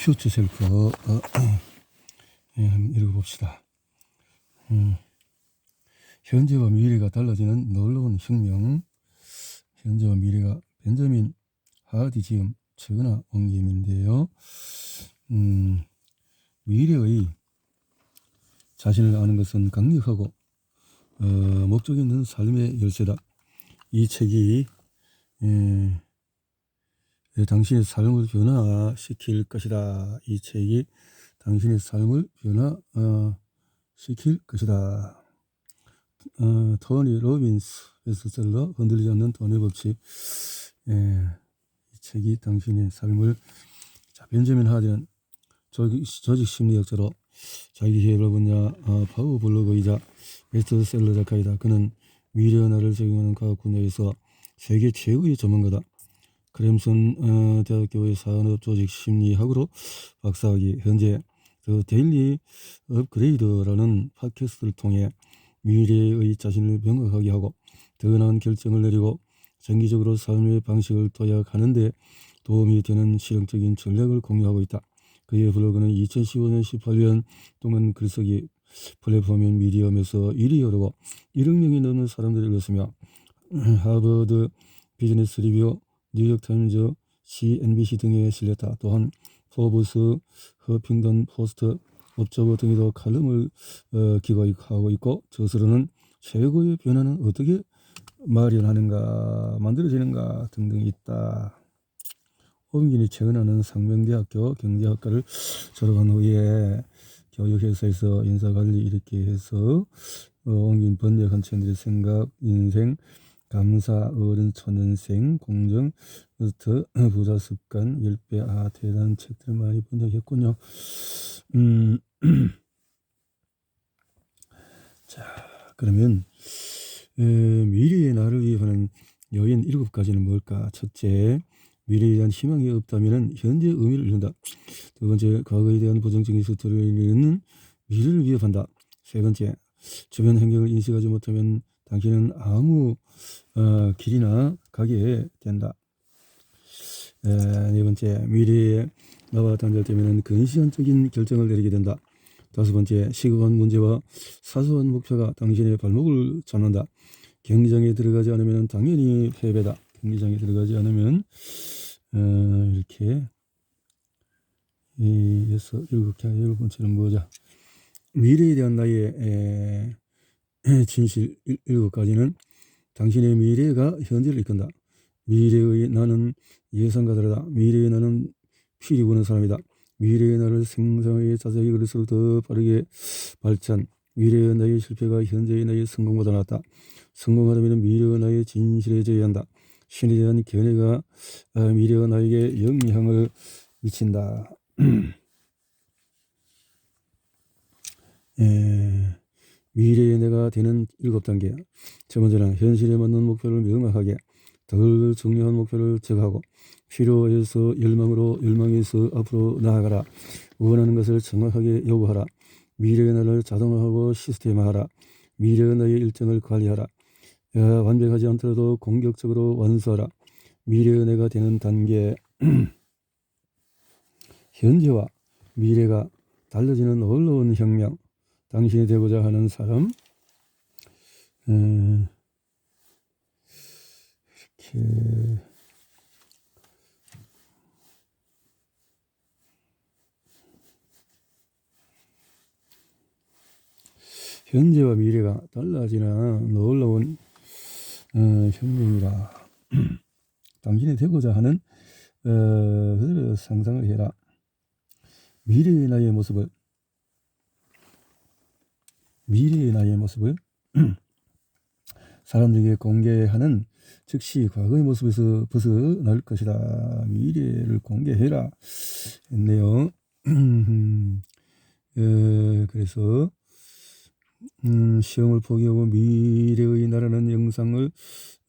퓨처 셀프 한번 읽어봅시다. 현재와 미래가 달라지는 놀라운 혁명. 현재와 미래가 벤저민 하디 지음 최근화 옮김인데요. 미래의 자신을 아는 것은 강력하고 목적 있는 삶의 열쇠다. 이 책이 당신의 삶을 변화시킬 것이다. 이 책이 당신의 삶을 변화시킬 것이다. 토니 로빈스 베스트셀러 흔들리지 않는 돈의 법칙. 이 책이 당신의 삶을 벤저민 하디는 조직 심리학자로 자기계발 분야 파워 블로거이자 베스트셀러 작가이다. 그는 미래언어를 적용하는 과학 분야에서 세계 최고의 전문가다. 크램슨 대학교의 산업조직 심리학으로 박사학위, 현재 더 데일리 업그레이드라는 팟캐스트를 통해 미래의 자신을 명확하게 하고 더 나은 결정을 내리고 정기적으로 삶의 방식을 도약하는 데 도움이 되는 실용적인 전략을 공유하고 있다. 그의 블로그는 2015년 18년 동안 글쓰기 플랫폼인 미디엄에서 1위 오르고 1억 명이 넘는 사람들이 읽었으며 하버드 비즈니스 리뷰, 뉴욕타임즈, CNBC 등에 실렸다. 또한 포브스, 허핑턴 포스트, 업저버 등에도 칼럼을 기고하고 있고 저서로는 최고의 변화는 어떻게 마련하는가, 만들어지는가 등등이 있다. 옮긴이 최근에는 상명대학교 경제학과를 졸업한 후에 교육회사에서 인사관리 이렇게 해서 옮긴 번역한 책들의 생각, 인생, 감사, 어른, 초년생, 공정, 루트, 부자 습관, 10배, 대단한 책들을 많이 번역했군요. 자, 그러면 미래의 나를 위하는 요인 7가지는 뭘까? 첫째, 미래에 대한 희망이 없다면 현재 의미를 잃는다. 두 번째, 과거에 대한 부정적인 스토리는 미래를 위협한다. 세 번째, 주변 환경을 인식하지 못하면 당신은 아무 길이나 가게 된다. 네 번째, 미래에 나와 단절되면 근시안적인 결정을 내리게 된다. 다섯 번째, 시급한 문제와 사소한 목표가 당신의 발목을 잡는다. 경기장에 들어가지 않으면 당연히 패배다. 경기장에 들어가지 않으면 이렇게 여섯, 일곱 번째는 뭐죠? 미래에 대한 나의 진실 7가지는 당신의 미래가 현재를 이끈다. 미래의 나는 예상과 다르다. 미래의 나는 필이 보는 사람이다. 미래의 나를 생성하기 자세히 그럴수록 더 빠르게 발전. 미래의 나의 실패가 현재의 나의 성공보다 낫다. 성공하려면 미래의 나의 진실해져야 한다. 신에 대한 견해가 미래의 나에게 영향을 미친다. 미래의 내가 되는 7단계. 첫 번째는 현실에 맞는 목표를 명확하게, 덜 중요한 목표를 제거하고 필요해서 열망에서 앞으로 나아가라. 원하는 것을 정확하게 요구하라. 미래의 나를 자동화하고 시스템화하라. 미래의 나의 일정을 관리하라. 완벽하지 않더라도 공격적으로 완수하라. 미래의 내가 되는 단계. 현재와 미래가 달라지는 놀라운 혁명. 당신이 되고자 하는 사람. 이렇게 현재와 미래가 달라지는 놀라운 혁명이라. 당신이 되고자 하는 그대로 상상을 해라. 미래의 나의 모습을 사람들에게 공개하는 즉시 과거의 모습에서 벗어날 것이다. 미래를 공개해라 했네요. 그래서 시험을 포기하고 미래의 나라는 영상을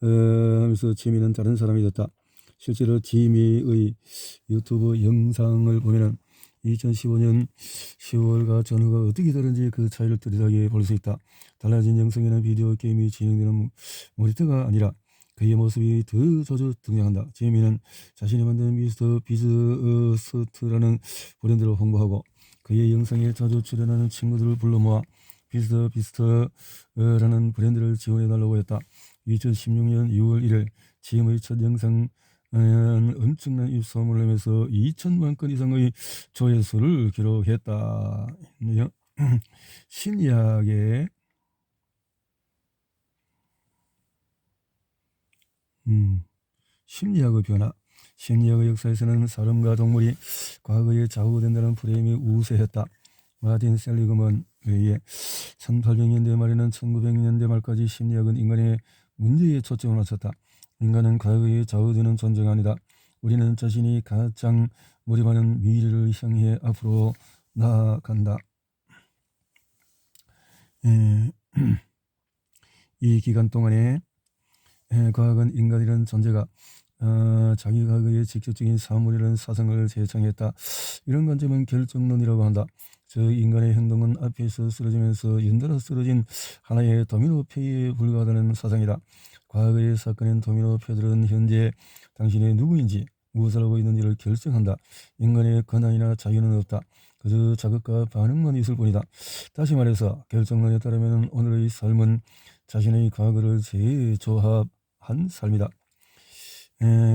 하면서 재미있는 다른 사람이 됐다. 실제로 지미의 유튜브 영상을 보면은 2015년 10월과 전후가 어떻게 다른지 그 차이를 뚜렷하게 볼 수 있다. 달라진 영상에는 비디오 게임이 진행되는 모니터가 아니라 그의 모습이 더 자주 등장한다. 제이미는 자신이 만든 미스터 비스트라는 브랜드를 홍보하고 그의 영상에 자주 출연하는 친구들을 불러 모아 미스터 비스트라는 브랜드를 지원해달라고 했다. 2016년 6월 1일 제이미의 첫 영상 엄청난 입소문을 내면서 2천만 건 이상의 조회수를 기록했다. 심리학의 심리학의 변화. 심리학의 역사에서는 사람과 동물이 과거에 좌우된다는 프레임이 우세했다. 마틴 셀리그먼에 의해 1800년대 말에는 1900년대 말까지 심리학은 인간의 문제에 초점을 맞췄다. 인간은 과거에 좌우되는 존재가 아니다. 우리는 자신이 가장 몰입하는 미래를 향해 앞으로 나아간다. 이 기간 동안에 과학은 인간이라는 존재가 자기 과거의 직접적인 사물이라는 사상을 제창했다. 이런 관점은 결정론이라고 한다. 저 인간의 행동은 앞에서 쓰러지면서 연달아 쓰러진 하나의 도미노 표에 불과하다는 사상이다. 과거의 사건인 도미노 표들은 현재 당신이 누구인지 무엇을 하고 있는지를 결정한다. 인간의 권한이나 자유는 없다. 그저 자극과 반응만 있을 뿐이다. 다시 말해서 결정론에 따르면 오늘의 삶은 자신의 과거를 재조합한 삶이다.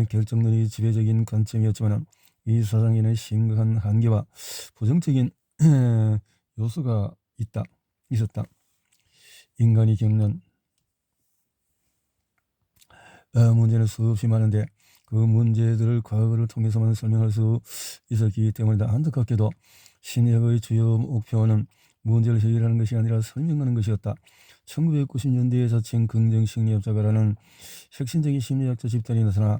결정론이 지배적인 관점이었지만 이 사상에는 심각한 한계와 부정적인 요소가 있었다. 인간이 겪는 문제는 수없이 많은데 그 문제들을 과거를 통해서만 설명할 수 있었기 때문이다. 안타깝게도 심리학의 주요 목표는 문제를 해결하는 것이 아니라 설명하는 것이었다. 1990년대에 자칭 긍정심리학자가라는 혁신적인 심리학자 집단이 나타나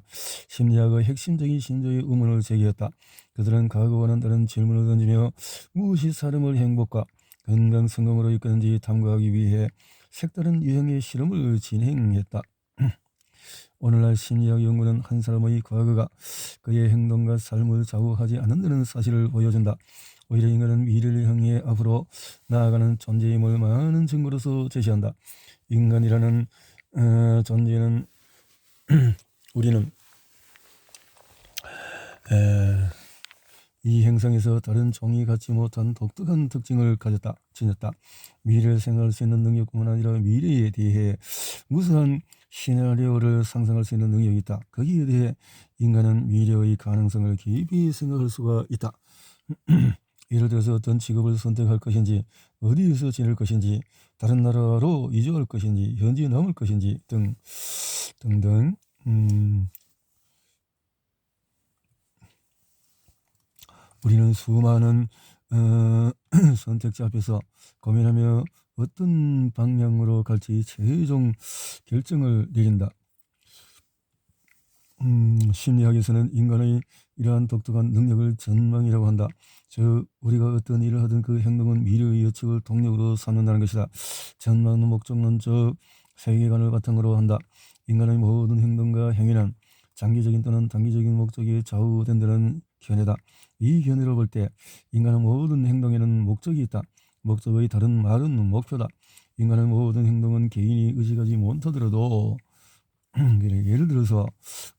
심리학의 핵심적인 신조의 의문을 제기했다. 그들은 과거와는 다른 질문을 던지며 무엇이 사람을 행복과 건강 성공으로 이끄는지 탐구하기 위해 색다른 유형의 실험을 진행했다. 오늘날 심리학 연구는 한 사람의 과거가 그의 행동과 삶을 좌우하지 않는다는 사실을 보여준다. 오히려 인간은 미래를 향해 앞으로 나아가는 존재임을 많은 증거로서 제시한다. 인간이라는 존재는 우리는 이 행성에서 다른 종이 갖지 못한 독특한 특징을 지녔다. 미래를 생각할 수 있는 능력뿐만 아니라 미래에 대해 무수한 시나리오를 상상할 수 있는 능력이 있다. 거기에 대해 인간은 미래의 가능성을 깊이 생각할 수가 있다. 예를 들어서 어떤 직업을 선택할 것인지, 어디에서 지낼 것인지, 다른 나라로 이주할 것인지, 현지에 남을 것인지 등등. 우리는 수많은 선택지 앞에서 고민하며 어떤 방향으로 갈지 최종 결정을 내린다. 심리학에서는 인간의 이러한 독특한 능력을 전망이라고 한다. 즉 우리가 어떤 일을 하든 그 행동은 미래의 예측을 동력으로 삼는다는 것이다. 전망은 목적론적 세계관을 바탕으로 한다. 인간의 모든 행동과 행위는 장기적인 또는 단기적인 목적에 좌우된다는 견해다. 이 견해로 볼 때 인간의 모든 행동에는 목적이 있다. 목적의 다른 말은 목표다. 인간의 모든 행동은 개인이 의식하지 못하더라도 예를 들어서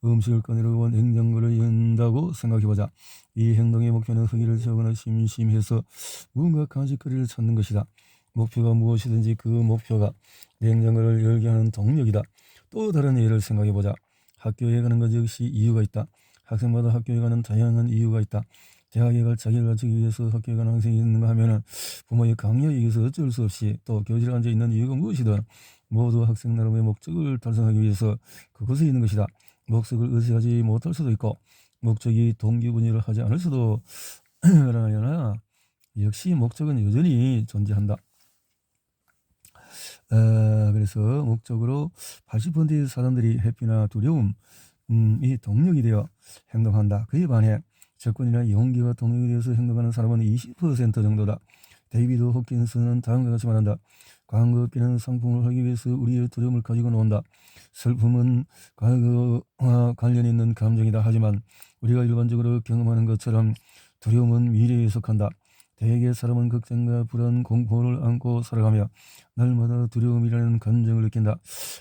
음식을 꺼내려고 냉장고를 연다고 생각해보자. 이 행동의 목표는 허기를 채우거나 심심해서 무언가 간식거리를 찾는 것이다. 목표가 무엇이든지 그 목표가 냉장고를 열게 하는 동력이다. 또 다른 예를 생각해보자. 학교에 가는 것 역시 이유가 있다. 학생마다 학교에 가는 다양한 이유가 있다. 대학에 갈 자기를 갖추기 위해서 학교에 가는 학생이 있는가 하면 부모의 강요에 의해서 어쩔 수 없이 또 교실에 앉아 있는 이유가 무엇이든 모두 학생 나름의 목적을 달성하기 위해서 그곳에 있는 것이다. 목적을 의식하지 못할 수도 있고 목적이 동기부여를 하지 않을 수도 그러나 역시 목적은 여전히 존재한다. 그래서 목적으로 80%의 사람들이 회피나 두려움 이 동력이 되어 행동한다. 그에 반해 접근이나 용기와 동력이 되어서 행동하는 사람은 20% 정도다. 데이비드 호킨스는 다음과 같이 말한다. 과거비는 상품을 하기 위해서 우리의 두려움을 가지고 논다. 슬픔은 과거와 관련 있는 감정이다. 하지만 우리가 일반적으로 경험하는 것처럼 두려움은 미래에 속한다. 대개 사람은 걱정과 불안, 공포를 안고 살아가며 날마다 두려움이라는 감정을 느낀다.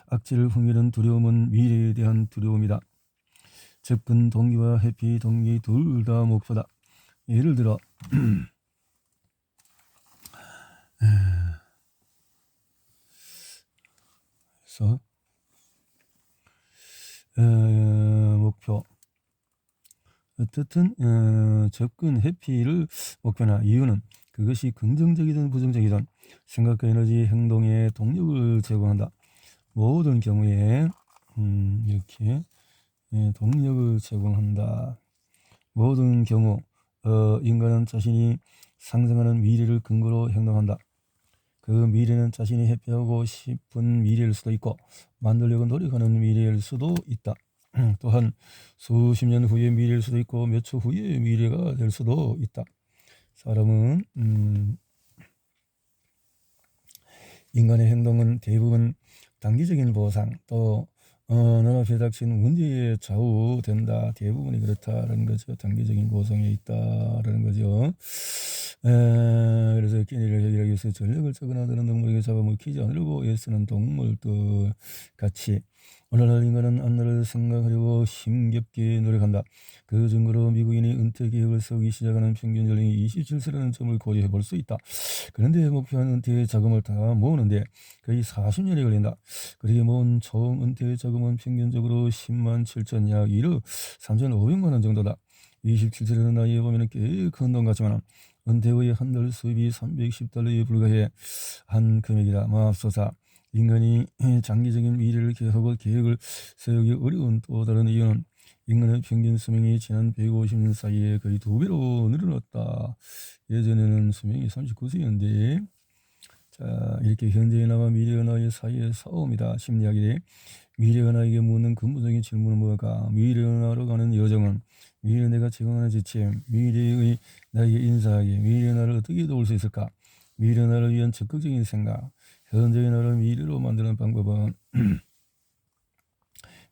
악취를 풍기는 두려움은 미래에 대한 두려움이다. 접근 동기와 회피 동기 둘 다 목표다. 예를 들어 그래서 목표 어떻든 접근 회피를 목표나 이유는 그것이 긍정적이든 부정적이든 생각과 에너지 행동에 동력을 제공한다. 모든 경우에 이렇게 동력을 제공한다. 모든 경우 인간은 자신이 상상하는 미래를 근거로 행동한다. 그 미래는 자신이 회피하고 싶은 미래일 수도 있고 만들려고 노력하는 미래일 수도 있다. 또한 수십 년 후의 미래일 수도 있고 몇 초 후의 미래가 될 수도 있다. 사람은 인간의 행동은 대부분 단기적인 보상 또 눈앞에 닥친 문제에 좌우된다. 대부분이 그렇다라는 거죠. 단기적인 보상에 있다라는 거죠. 그래서 끼니를 해결하기 위해서 전력을 쓰거나 다른 동물에게 잡아먹히지 않으려고 애쓰는 동물도 같이 오늘날 인간은 앞날을 생각하려고 힘겹게 노력한다. 그 증거로 미국인이 은퇴 계획을 세우기 시작하는 평균 연령이 27세라는 점을 고려해 볼 수 있다. 그런데 목표한 은퇴 자금을 다 모으는데 거의 40년이 걸린다. 그렇게 모은 총 은퇴 자금은 평균적으로 10만 7천 약 1억 3,500만 원 정도다. 27세라는 나이에 보면 꽤 큰 돈 같지만 은퇴 후에 한 달 수입이 $310에 불과해 한 금액이다. 맙소사. 인간이 장기적인 미래를 계획하고 계획을 세우기 어려운 또 다른 이유는 인간의 평균 수명이 지난 150년 사이에 거의 2배로 늘어났다. 예전에는 수명이 39세였는데 자 이렇게 현재의 나와 미래의 나의 사이의 싸움이다. 심리학이 미래의 나에게 묻는 근본적인 질문은 뭘까? 미래의 나로 가는 여정은 미래의 내가 제공하는 지침, 미래의 나에게 인사하기, 미래의 나를 어떻게 도울 수 있을까? 미래의 나를 위한 적극적인 생각, 현재의 나를 미래로 만드는 방법은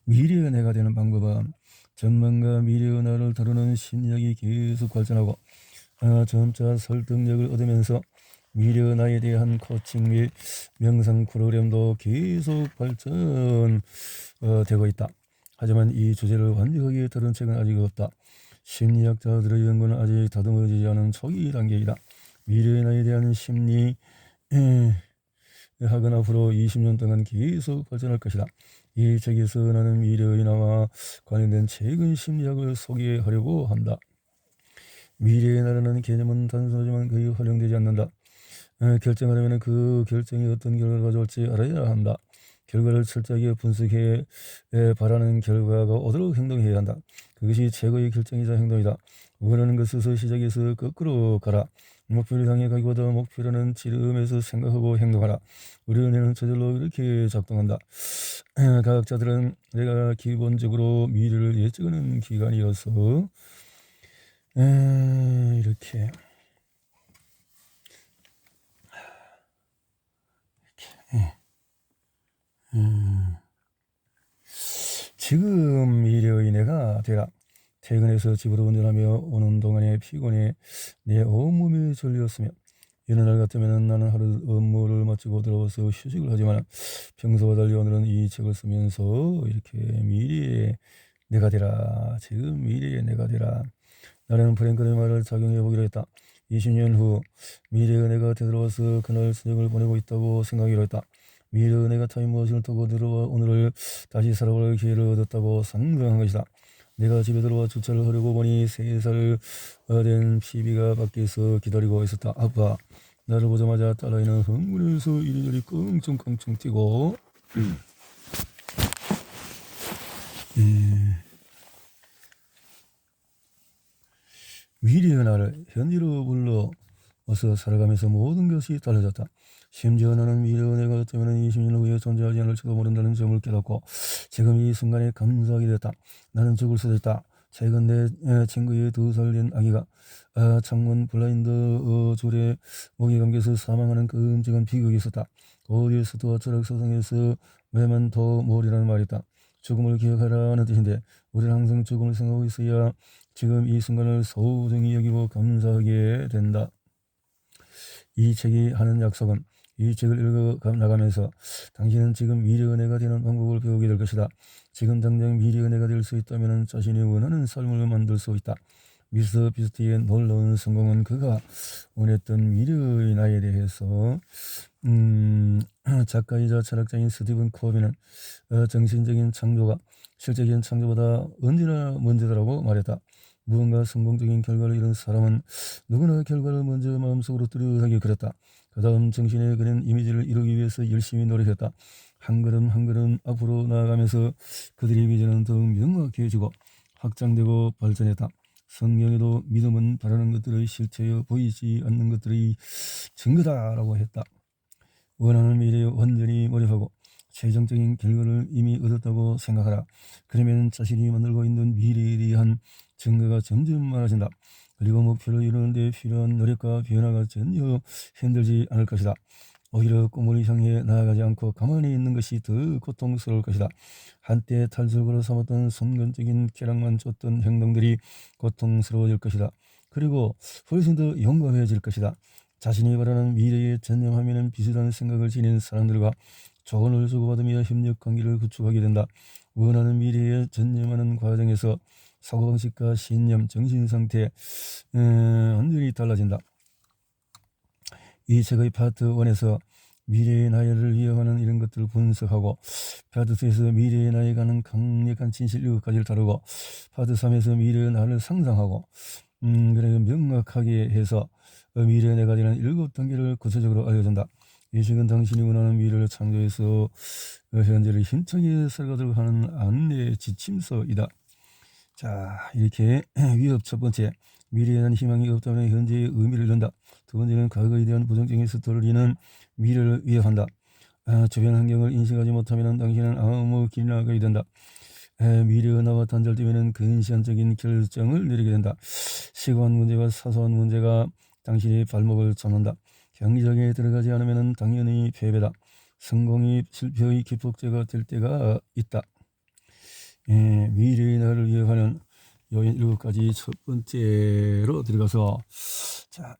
미래의 내가 되는 방법은 전망과 미래의 나를 다루는 심리학이 계속 발전하고 점차 설득력을 얻으면서 미래의 나에 대한 코칭 및 명상 프로그램도 계속 발전되고 있다. 하지만 이 주제를 완벽하게 다룬 책은 아직 없다. 심리학자들의 연구는 아직 다듬어지지 않은 초기 단계이다. 미래의 나에 대한 심리 학은 앞으로 20년 동안 계속 발전할 것이다. 이 책에서 나는 미래의 나와 관련된 최근 심리학을 소개하려고 한다. 미래의 나라는 개념은 단순하지만 거의 활용되지 않는다. 결정하려면 그 결정이 어떤 결과를 가져올지 알아야 한다. 결과를 철저하게 분석해 바라는 결과가 오도록 행동해야 한다. 그것이 최고의 결정이자 행동이다. 원하는 것에서 시작해서 거꾸로 가라. 목표를 향해 가기보다 목표라는 지름에서 생각하고 행동하라. 우리 은혜는 저절로 이렇게 작동한다. 과학자들은 내가 기본적으로 미래를 예측하는 기관이어서 이렇게 지금 미래의 내가 되라. 퇴근해서 집으로 운전하며 오는 동안에 피곤해 내 온몸이 졸렸으며 여느 날 같으면 나는 하루 업무를 마치고 들어와서 휴식을 하지만 평소와 달리 오늘은 이 책을 쓰면서 이렇게 미래의 내가 되라. 지금 미래의 내가 되라. 나는 프랭클의 말을 작용해 보기로 했다. 20년 후 미래의 내가 되돌아와서 그날 저녁을 보내고 있다고 생각하기로 했다. 미래의 내가 타임머신을 타고 들어와 오늘을 다시 살아볼 기회를 얻었다고 상상한 것이다. 내가 집에 들어와 주차를 하려고 보니 3살 된 피비가 밖에서 기다리고 있었다. 아빠, 나를 보자마자 딸아이는 흥분해서 이리저리 끙충끙충 뛰고 미래의 나를 현재로 불러와서 살아가면서 모든 것이 달라졌다. 심지어 나는 미래의 내가 어쩌면 20년 후에 존재하지 않을지도 모른다는 점을 깨닫고 지금 이 순간에 감사하게 됐다. 나는 죽을 수도 있다. 최근 내 친구의 2살 된 아기가 창문 블라인드 줄에 목이 감겨서 사망하는 끔찍한 비극이 있었다. 어디에서도 철학서상에서 메멘토모리라는 말이 있다. 죽음을 기억하라는 뜻인데 우리는 항상 죽음을 생각하고 있어야 지금 이 순간을 소중히 여기고 감사하게 된다. 이 책이 하는 약속은 이 책을 읽어 나가면서 당신은 지금 미래의 은혜가 되는 방법을 배우게 될 것이다. 지금 당장 미래의 은혜가 될 수 있다면 자신이 원하는 삶을 만들 수 있다. 미스터 비스트의 놀라운 성공은 그가 원했던 미래의 나에 대해서 작가이자 철학자인 스티븐 코비는 정신적인 창조가 실제적인 창조보다 언제나 먼저다라고 말했다. 무언가 성공적인 결과를 이룬 사람은 누구나 결과를 먼저 마음속으로 뚜렷하게 그렸다. 그 다음 정신에 그린 이미지를 이루기 위해서 열심히 노력했다. 한 걸음 한 걸음 앞으로 나아가면서 그들의 비전은 더욱 명확해지고 확장되고 발전했다. 성경에도 믿음은 바라는 것들의 실체여 보이지 않는 것들의 증거다라고 했다. 원하는 미래에 완전히 몰입하고 최종적인 결과를 이미 얻었다고 생각하라. 그러면 자신이 만들고 있는 미래에 대한 증거가 점점 많아진다. 그리고 목표를 이루는 데 필요한 노력과 변화가 전혀 힘들지 않을 것이다. 오히려 꿈을 향해 나아가지 않고 가만히 있는 것이 더 고통스러울 것이다. 한때 탈출구로 삼았던 순간적인 쾌락만 줬던 행동들이 고통스러워질 것이다. 그리고 훨씬 더 용감해질 것이다. 자신이 바라는 미래에 전념하면 비슷한 생각을 지닌 사람들과 조언을 주고받으며 협력 관계를 구축하게 된다. 원하는 미래에 전념하는 과정에서 사고방식과 신념, 정신상태 완전히 달라진다. 이 책의 파트 1에서 미래의 나이를 위협하는 이런 것들을 분석하고 파트 2에서 미래의 나이에 가는 강력한 진실 7가지를 다루고 파트 3에서 미래의 나를 상상하고 그래 명확하게 해서 미래의 내가 되는 7단계를 구체적으로 알려준다. 이 책은 당신이 원하는 미래를 창조해서 현재를 힘차게 살아가도록 하는 안내 지침서이다. 자, 이렇게 위협 첫 번째, 미래에 대한 희망이 없다면 현재의 의미를 잃는다. 두 번째는 과거에 대한 부정적인 스토리는 미래를 위협한다. 주변 환경을 인식하지 못하면 당신은 아무 길이나 가게 된다. 미래의 나와 단절되면 근시안적인 결정을 내리게 된다. 시간 문제와 사소한 문제가 당신의 발목을 잡는다. 경기장에 들어가지 않으면 당연히 패배다. 성공이 실패의 기폭제가 될 때가 있다. 미래의 나를 위협하는 요인 7가지 첫 번째로 들어가서 자,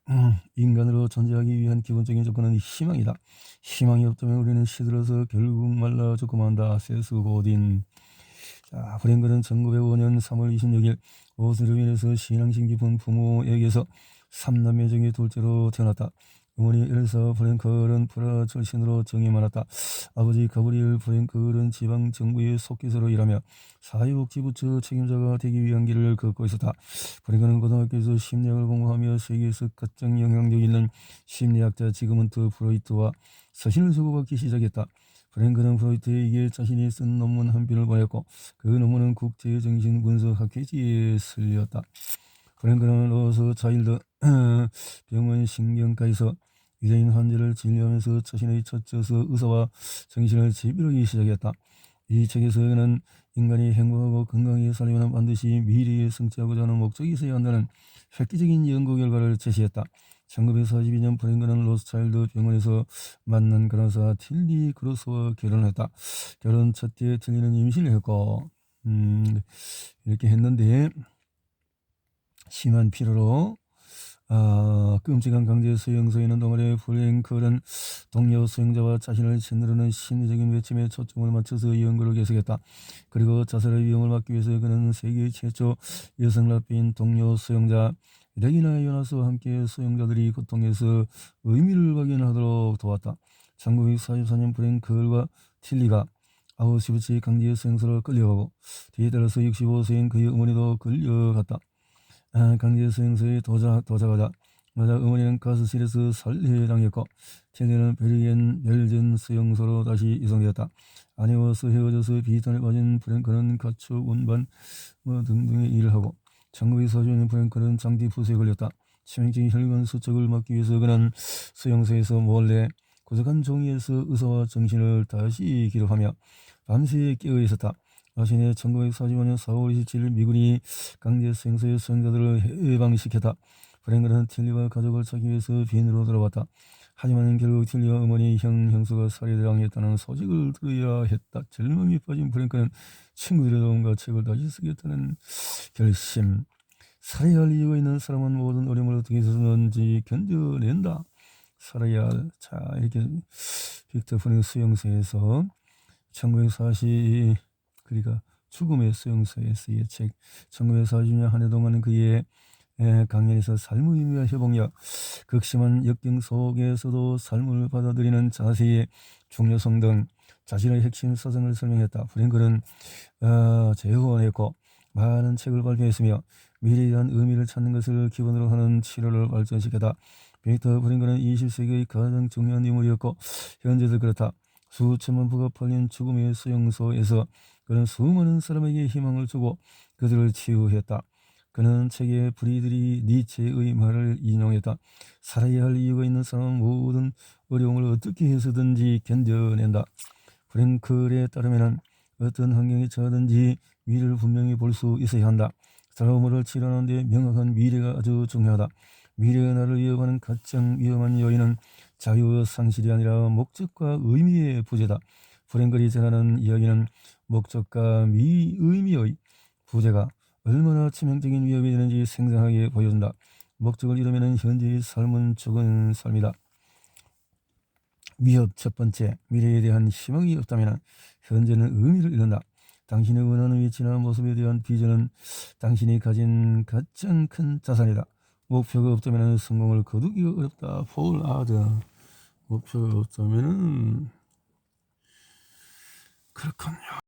인간으로 존재하기 위한 기본적인 조건은 희망이다. 희망이 없다면 우리는 시들어서 결국 말라 죽고만 한다. 세스 고딘. 자, 프랭크는 1905년 3월 26일 오스로 인해서 신앙심 깊은 부모에게서 3남매 중에 둘째로 태어났다. 어머니 엘사 프랭클은 프라 출신으로 정이 많았다. 아버지 가브리엘 프랭클은 지방 정부의 속기사로 일하며 사회복지부처 책임자가 되기 위한 길을 걷고 있었다. 프랭클은 고등학교에서 심리학을 공부하며 세계에서 가장 영향력 있는 심리학자 지그문트 프로이트와 서신을 주고받기 시작했다. 프랭클은 프로이트에게 자신이 쓴 논문 한 편을 보냈고 그 논문은 국제정신분석학회지에 실렸다. 프랭클은 로스 차일드 병원 신경과에서 유대인 환자를 진료하면서 자신의 첫째서 의사와 정신을 지배하기 시작했다. 이 책에서 그는 인간이 행복하고 건강하게 살려면 반드시 미래에 성취하고자 하는 목적이 있어야 한다는 획기적인 연구 결과를 제시했다. 1942년 프랭클은 로스차일드 병원에서 만난 간호사 틸리 크로스와 결혼했다. 결혼 첫째 틸리는 임신을 했고 이렇게 했는데 심한 피로로 끔찍한 강제 수용소에 있는 동안에 프랭클은 동료 수용자와 자신을 짓누르는 심리적인 외침에 초점을 맞춰서 연구를 계속했다. 그리고 자살의 위험을 막기 위해서 그는 세계 최초 여성 랍비인 동료 수용자 레기나 요나스와 함께 수용자들이 고통에서 의미를 발견하도록 도왔다. 1944년 프랭클과 틸리가 아우슈비츠 강제 수용소로 끌려가고 뒤에 따라서 65세인 그의 어머니도 끌려갔다. 강제 수용소에 도착하자 어머니는 가스실에서 살해당했고 틸리는 베르겐 벨젠 수용소로 다시 이송되었다. 아내와서 헤어져서 비탄에 빠진 프랭클은 가축 운반 등등의 일을 하고 1945년 프랭클은 장기 부수에 걸렸다. 치명적인 혈관 수척을 막기 위해서 그는 수용소에서 몰래 고적한 종이에서 의사와 정신을 다시 기록하며 밤새 깨어 있었다. 자신의 1945년 4월 27일 미군이 강제 수용소의 수용자들을 해방시켰다. 프랭클은 틸리와 가족을 찾기 위해서 빈으로 돌아왔다. 하지만 결국 틸리와 어머니 형수가 살해당했다는 소식을 들어야 했다. 절망에 빠진 프랭클은 친구들의 도움과 책을 다시 쓰겠다는 결심. 살해할 이유가 있는 사람은 모든 어려움을 어떻게 해서든지 견뎌낸다. 살아야 할. 자, 이렇게 빅터 프랭크 수용소에서 1940 그러니까 죽음의 수용소에서 이 책 1940년 한 해 동안은 그의 강연에서 삶의 의미와 회복력, 극심한 역경 속에서도 삶을 받아들이는 자세의 중요성 등 자신의 핵심 사상을 설명했다. 프랭클은 재혼했고 많은 책을 발표했으며 미래에 대한 의미를 찾는 것을 기본으로 하는 치료를 발전시켰다. 빅터 프랭클은 20세기의 가장 중요한 인물이었고 현재도 그렇다. 수천만 부가 팔린 죽음의 수용소에서 그는 수많은 사람에게 희망을 주고 그들을 치유했다. 그는 책에 프리드리 니체의 말을 인용했다. 살아야 할 이유가 있는 사람은 모든 어려움을 어떻게 해서든지 견뎌낸다. 프랭클에 따르면 어떤 환경에 처하든지 미래를 분명히 볼 수 있어야 한다. 트라우마를 치료하는 데 명확한 미래가 아주 중요하다. 미래가 나를 위협하는 가장 위험한 요인은 자유상실이 아니라 목적과 의미의 부재다. 프랭클이 전하는 이야기는 목적과 의미의 부재가 얼마나 치명적인 위협이 되는지 생생하게 보여준다. 목적을 잃으면 현재의 삶은 죽은 삶이다. 위협 첫 번째, 미래에 대한 희망이 없다면 현재는 의미를 잃는다. 당신의 원하는 위치나 모습에 대한 비전은 당신이 가진 가장 큰 자산이다. 목표가 없다면 성공을 거두기가 어렵다. 폴 아더. 목표가 없다면 그렇군요.